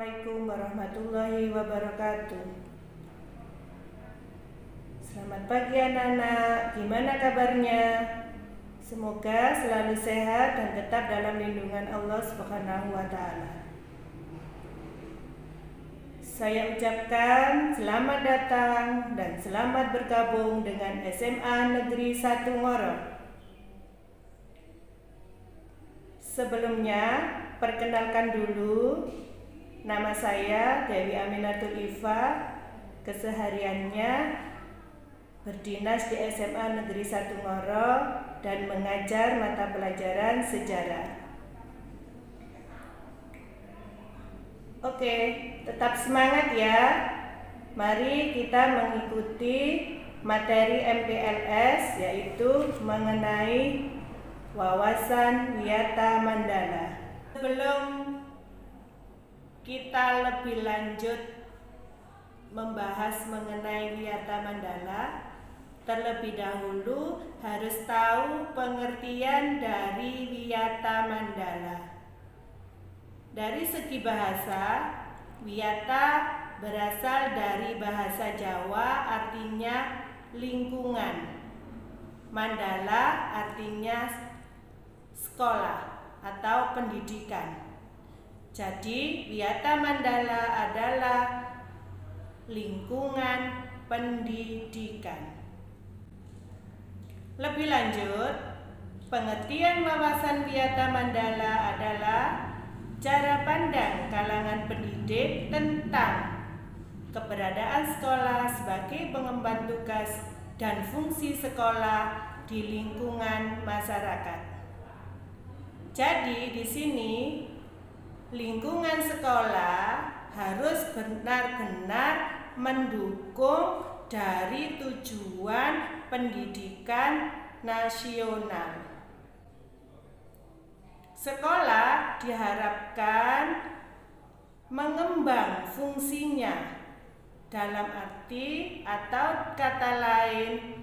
Assalamualaikum warahmatullahi wabarakatuh. Selamat pagi anak-anak, gimana kabarnya? Semoga selalu sehat dan tetap dalam lindungan Allah Subhanahu wa Ta'ala. Saya ucapkan selamat datang dan selamat bergabung dengan SMA Negeri 1 Ngoro. Sebelumnya, perkenalkan dulu, nama saya Dewi Aminatul Ifa. Kesehariannya berdinas di SMA Negeri 1 Ngoro dan mengajar mata pelajaran sejarah. Oke, tetap semangat ya. Mari kita mengikuti materi MPLS, yaitu mengenai wawasan wiyata Mandala. Sebelum kita lebih lanjut membahas mengenai wiyata Mandala, terlebih dahulu harus tahu pengertian dari wiyata Mandala. Dari segi bahasa, wiyata berasal dari bahasa Jawa, artinya lingkungan. Mandala artinya sekolah atau pendidikan. Jadi, wiyata Mandala adalah lingkungan pendidikan. Lebih lanjut, pengertian wawasan wiyata Mandala adalah cara pandang kalangan pendidik tentang keberadaan sekolah sebagai pengemban tugas dan fungsi sekolah di lingkungan masyarakat. Jadi di sini lingkungan sekolah harus benar-benar mendukung dari tujuan pendidikan nasional. Sekolah diharapkan mengembang fungsinya, dalam arti atau kata lain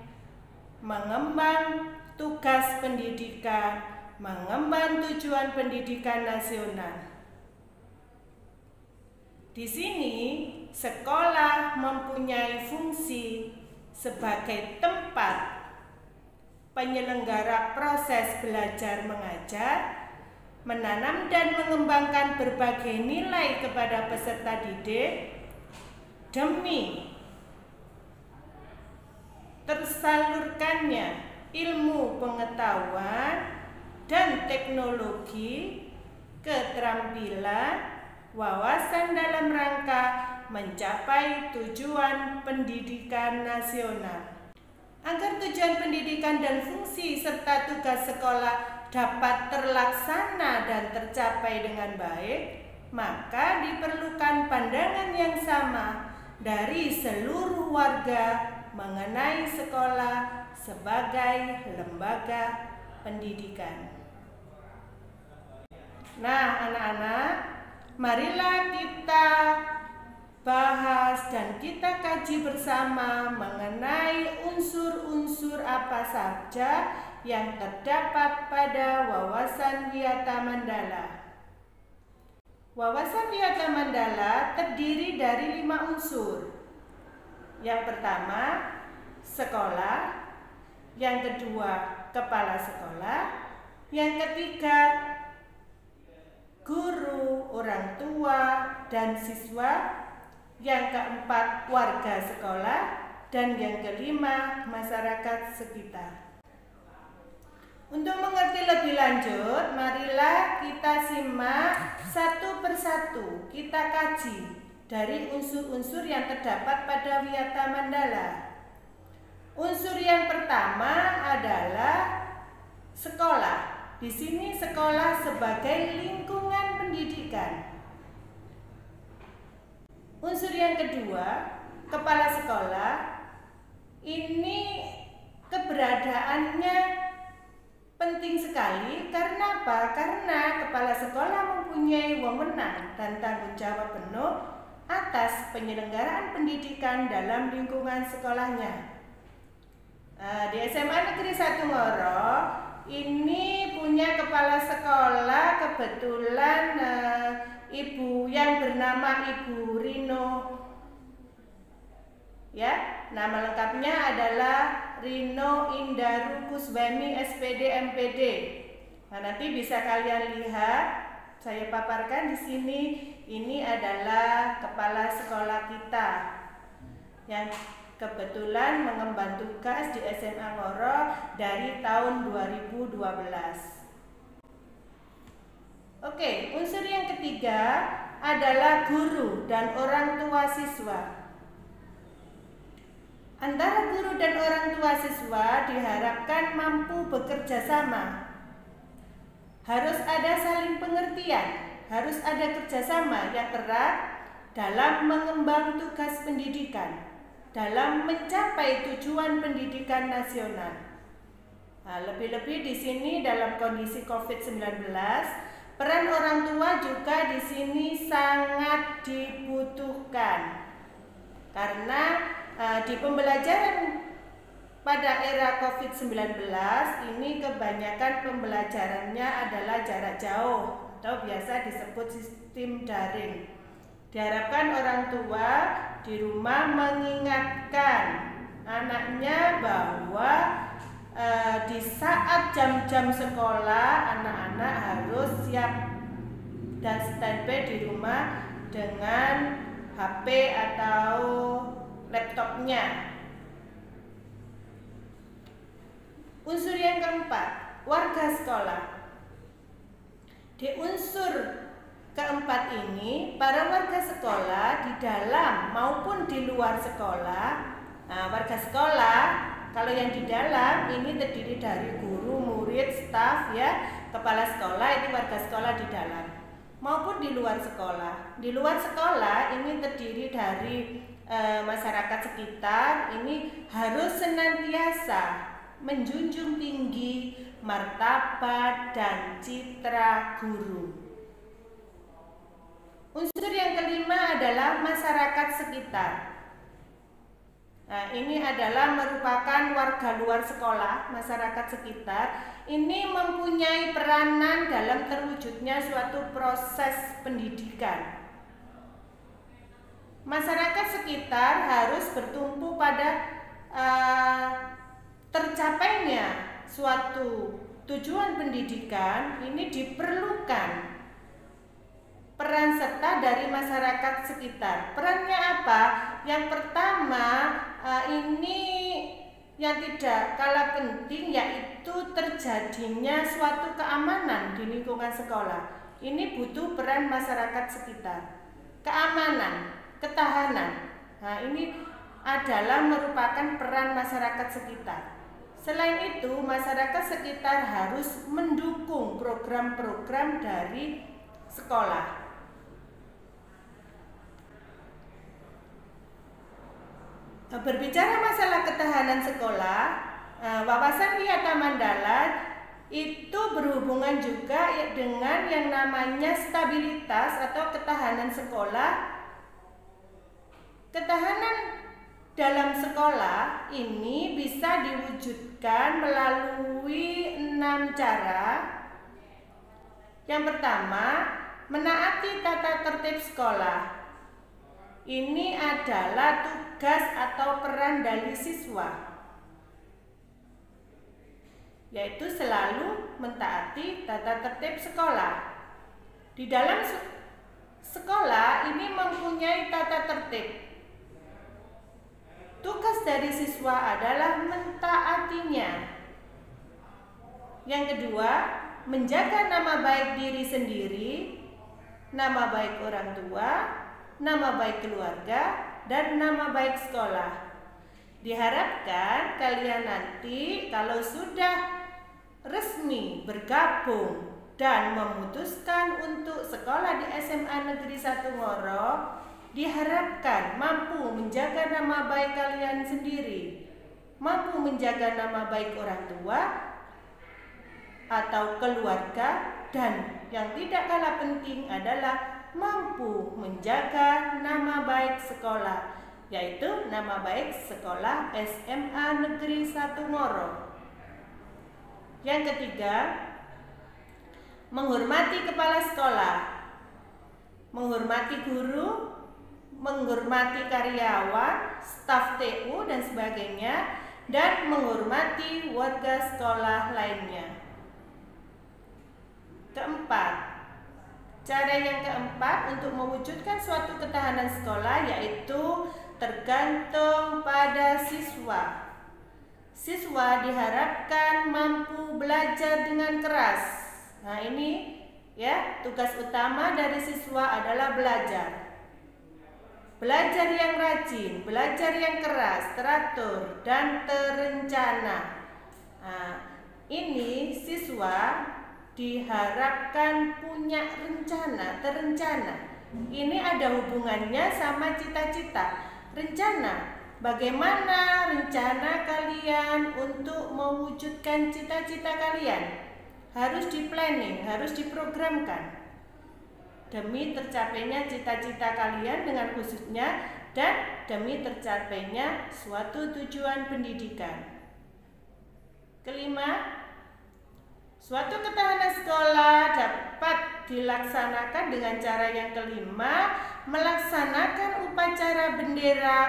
mengembang tugas pendidikan, mengembang tujuan pendidikan nasional. Di sini sekolah mempunyai fungsi sebagai tempat penyelenggara proses belajar mengajar, menanam dan mengembangkan berbagai nilai kepada peserta didik demi tersalurkannya ilmu pengetahuan dan teknologi, keterampilan, wawasan dalam rangka mencapai tujuan pendidikan nasional. Agar tujuan pendidikan dan fungsi serta tugas sekolah dapat terlaksana dan tercapai dengan baik, maka diperlukan pandangan yang sama dari seluruh warga mengenai sekolah sebagai lembaga pendidikan. Nah, anak-anak, marilah kita bahas dan kita kaji bersama mengenai unsur-unsur apa saja yang terdapat pada wawasan wiyata Mandala. Wawasan wiyata Mandala terdiri dari 5 unsur. Yang pertama, sekolah. Yang kedua, kepala sekolah. Yang ketiga, guru, orang tua, dan siswa. Yang keempat, warga sekolah. Dan yang kelima, masyarakat sekitar. Untuk mengerti lebih lanjut, marilah kita simak satu persatu. Kita kaji dari unsur-unsur yang terdapat pada wiyata Mandala. Unsur yang pertama adalah sekolah. Di sini sekolah sebagai lingkungan pendidikan. Unsur yang kedua, kepala sekolah. Ini keberadaannya penting sekali. Karena apa? Karena kepala sekolah mempunyai wewenang dan tanggung jawab penuh atas penyelenggaraan pendidikan dalam lingkungan sekolahnya. Di SMA Negeri 1 Ngoro ini punya kepala sekolah kebetulan ibu yang bernama Ibu Rino. Ya, nama lengkapnya adalah Rino Indaru Kusbami SPD MPD. Nah, nanti bisa kalian lihat, saya paparkan di sini. Ini adalah kepala sekolah kita yang kebetulan mengemban tugas di SMA Ngoro dari tahun 2012. Oke, unsur yang ketiga adalah guru dan orang tua siswa. Antara guru dan orang tua siswa diharapkan mampu bekerja sama. Harus ada saling pengertian, harus ada kerjasama yang erat dalam mengemban tugas pendidikan, dalam mencapai tujuan pendidikan nasional. Nah, lebih-lebih di sini dalam kondisi COVID-19, peran orang tua juga di sini sangat dibutuhkan. Karena di pembelajaran pada era COVID-19 ini kebanyakan pembelajarannya adalah jarak jauh atau biasa disebut sistem daring. Diharapkan orang tua di rumah mengingatkan anaknya bahwa di saat jam-jam sekolah anak-anak harus siap dan standby di rumah dengan HP atau laptopnya. Unsur yang keempat, warga sekolah. Di unsur keempat ini, para warga sekolah di dalam maupun di luar sekolah. Nah, warga sekolah kalau yang di dalam ini terdiri dari guru, murid, staf, ya, kepala sekolah, ini warga sekolah di dalam. Maupun di luar sekolah. Di luar sekolah ini terdiri dari masyarakat sekitar. Ini harus senantiasa menjunjung tinggi martabat dan citra guru. Unsur yang kelima adalah masyarakat sekitar. Nah, ini adalah merupakan warga luar sekolah, masyarakat sekitar. Ini mempunyai peranan dalam terwujudnya suatu proses pendidikan. Masyarakat sekitar harus bertumpu pada tercapainya suatu tujuan pendidikan. Ini diperlukan peran serta dari masyarakat sekitar. Perannya apa? Yang pertama, ini yang tidak kalah penting, yaitu terjadinya suatu keamanan di lingkungan sekolah. Ini butuh peran masyarakat sekitar. Keamanan, ketahanan. Nah, ini adalah merupakan peran masyarakat sekitar. Selain itu, masyarakat sekitar harus mendukung program-program dari sekolah. Berbicara masalah ketahanan sekolah, wawasan Wiyata Mandala itu berhubungan juga dengan yang namanya stabilitas atau ketahanan sekolah. Ketahanan dalam sekolah ini bisa diwujudkan melalui 6 cara. Yang pertama, menaati tata tertib sekolah. Ini adalah tugas atau peran dari siswa, yaitu selalu mentaati tata tertib sekolah. Di dalam sekolah ini mempunyai tata tertib. Tugas dari siswa adalah mentaatinya. Yang kedua, menjaga nama baik diri sendiri, nama baik orang tua, nama baik keluarga, dan nama baik sekolah. Diharapkan kalian nanti kalau sudah resmi bergabung dan memutuskan untuk sekolah di SMA Negeri 1 Ngoro, diharapkan mampu menjaga nama baik kalian sendiri, mampu menjaga nama baik orang tua atau keluarga, dan yang tidak kalah penting adalah mampu menjaga nama baik sekolah, yaitu nama baik sekolah SMA Negeri 1 Ngoro. Yang ketiga, menghormati kepala sekolah. menghormati guru, menghormati karyawan, staf TU dan sebagainya, dan menghormati warga sekolah lainnya. Keempat, cara yang keempat untuk mewujudkan suatu ketahanan sekolah yaitu tergantung pada siswa. Siswa diharapkan mampu belajar dengan keras. Nah, ini ya, tugas utama dari siswa adalah belajar. Belajar yang rajin, belajar yang keras, teratur, dan terencana. Nah, ini siswa diharapkan punya rencana, terencana. Ini ada hubungannya sama cita-cita. Rencana, bagaimana rencana kalian untuk mewujudkan cita-cita kalian? Harus di-planning, harus diprogramkan demi tercapainya cita-cita kalian dengan khususnya dan demi tercapainya suatu tujuan pendidikan. Kelima, suatu ketahanan sekolah dapat dilaksanakan dengan cara yang kelima, melaksanakan upacara bendera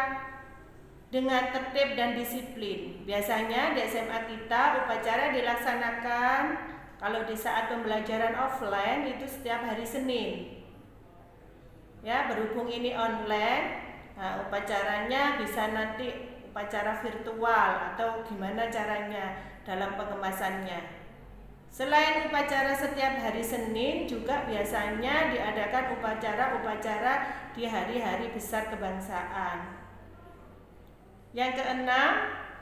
dengan tertib dan disiplin. Biasanya di SMA kita upacara dilaksanakan kalau di saat pembelajaran offline itu setiap hari Senin. Ya, berhubung ini online, nah, upacaranya bisa nanti upacara virtual atau gimana caranya dalam pengemasannya. Selain upacara setiap hari Senin, juga biasanya diadakan upacara-upacara di hari-hari besar kebangsaan. Yang keenam,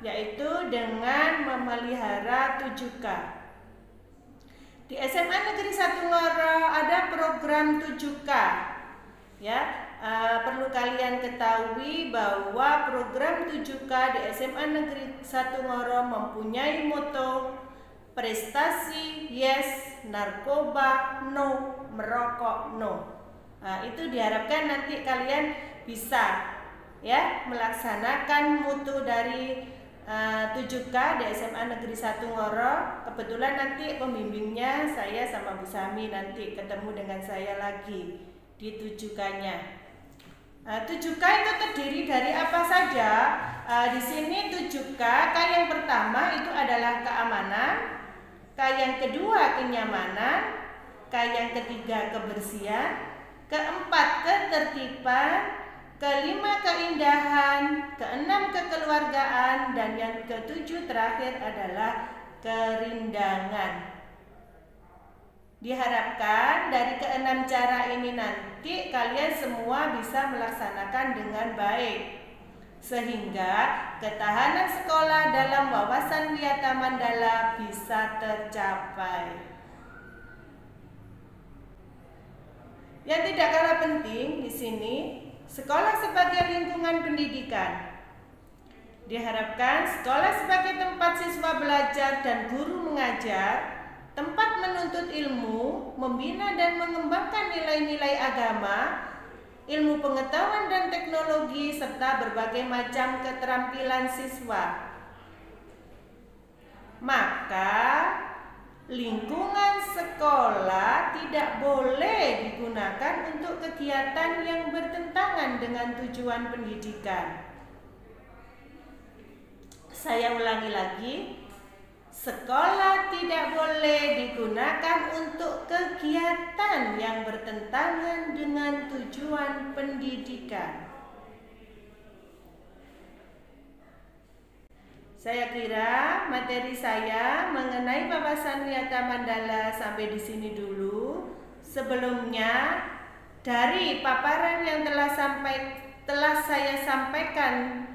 yaitu dengan memelihara 7K. Di SMA Negeri 1 Ngoro ada program 7K. Ya, perlu kalian ketahui bahwa program 7K di SMA Negeri 1 Ngoro mempunyai moto prestasi yes, narkoba no, merokok no. Nah, itu diharapkan nanti kalian bisa ya melaksanakan mutu dari 7K di SMA Negeri 1 Ngoro. Kebetulan nanti pembimbingnya saya sama Bu Sami, nanti ketemu dengan saya lagi di 7K-nya. 7K itu terdiri dari apa saja? Di sini 7K, K yang pertama itu adalah keamanan, K yang kedua kenyamanan, K yang ketiga kebersihan, keempat ketertiban, kelima keindahan, keenam kekeluargaan, dan yang ketujuh terakhir adalah kerindangan. Diharapkan dari keenam cara ini nanti kalian semua bisa melaksanakan dengan baik, sehingga ketahanan sekolah dalam wawasan Wiyata Mandala bisa tercapai. Yang tidak kalah penting di sini, sekolah sebagai lingkungan pendidikan. Diharapkan sekolah sebagai tempat siswa belajar dan guru mengajar, tempat menuntut ilmu, membina dan mengembangkan nilai-nilai agama, ilmu pengetahuan dan teknologi, serta berbagai macam keterampilan siswa. Maka lingkungan sekolah tidak boleh digunakan untuk kegiatan yang bertentangan dengan tujuan pendidikan. Saya ulangi lagi, sekolah tidak boleh digunakan untuk kegiatan yang bertentangan dengan tujuan pendidikan. Saya kira materi saya mengenai wawasan Wiyata Mandala sampai di sini dulu. Sebelumnya, dari paparan yang telah saya sampaikan,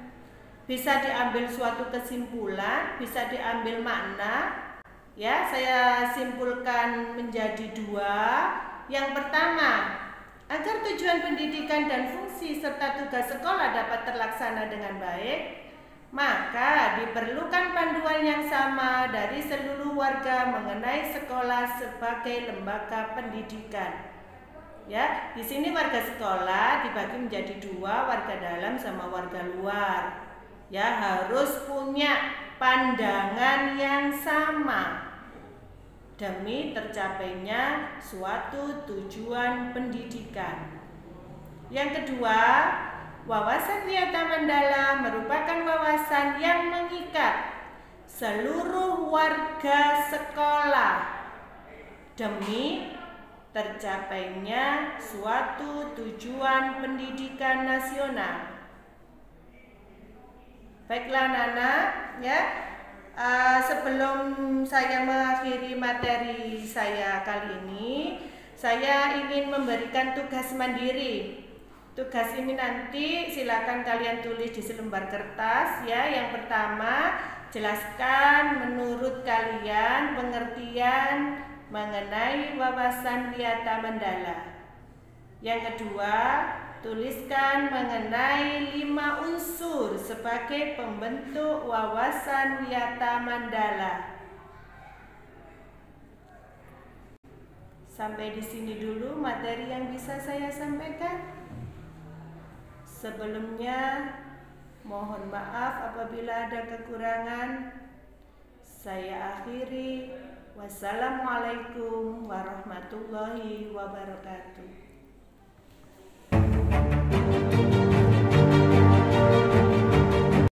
bisa diambil suatu kesimpulan, bisa diambil makna. Ya, saya simpulkan menjadi dua. Yang pertama, agar tujuan pendidikan dan fungsi serta tugas sekolah dapat terlaksana dengan baik, maka diperlukan panduan yang sama dari seluruh warga mengenai sekolah sebagai lembaga pendidikan. Ya, di sini warga sekolah dibagi menjadi dua, warga dalam sama warga luar. Ya, harus punya pandangan yang sama demi tercapainya suatu tujuan pendidikan. Yang kedua, wawasan Wiyata Mandala merupakan wawasan yang mengikat seluruh warga sekolah demi tercapainya suatu tujuan pendidikan nasional. Baiklah anak-anak, ya. Sebelum saya mengakhiri materi saya kali ini, saya ingin memberikan tugas mandiri. Tugas ini nanti silakan kalian tulis di selembar kertas, ya. Yang pertama, jelaskan menurut kalian pengertian mengenai wawasan Wiyata Mandala. Yang kedua, tuliskan mengenai 5 unsur sebagai pembentuk wawasan Wiyata Mandala. Sampai di sini dulu materi yang bisa saya sampaikan. Sebelumnya, mohon maaf apabila ada kekurangan. Saya akhiri. Wassalamualaikum warahmatullahi wabarakatuh.